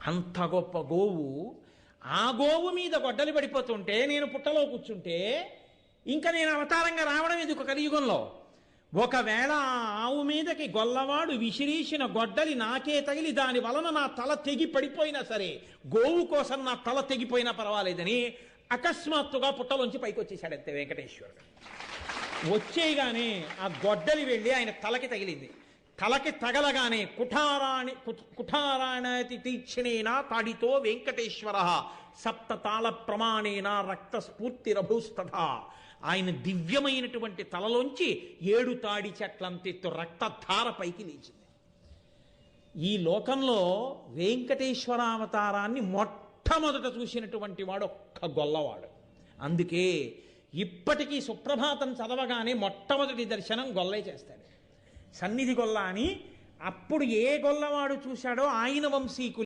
అంత గొప్ప గోవు. ఆ గోవు మీద గొడ్డలి పడిపోతుంటే నేను పుట్టలో కూర్చుంటే ఇంకా నేను అవతారంగా రావడం ఎందుకు కలియుగంలో? ఒకవేళ ఆ ఆవు మీదకి గొల్లవాడు విసిరీసిన గొడ్డలి నాకే తగిలి దాని వలన నా తల తెగి పడిపోయినా సరే, గోవు కోసం నా తల తెగిపోయినా పర్వాలేదని అకస్మాత్తుగా పుట్టలోంచి పైకి వచ్చేసాడంతే వెంకటేశ్వరుడు. వచ్చేయగానే ఆ గొడ్డలి వెళ్ళి ఆయన తలకి తగిలింది. తలకి తగలగానే కుఠారాణతి తీక్షణేన తాడితో వెంకటేశ్వర సప్తతాళ ప్రమాణేన రక్త స్ఫూర్తిరభూస్తథ. ఆయన దివ్యమైనటువంటి తలలోంచి 7 తాడి చెట్లంతెత్తు రక్తధార పైకి లేచింది. ఈ లోకంలో వెంకటేశ్వరావతారాన్ని మొట్టమొదట చూసినటువంటి వాడు ఒక్క గొల్లవాడు. అందుకే ఇప్పటికీ సుప్రభాతం చదవగానే మొట్టమొదటి దర్శనం గొల్లే చేస్తాడు. సన్నిధి గొల్ల అని. అప్పుడు ఏ గొల్లవాడు చూశాడో ఆయన వంశీకులు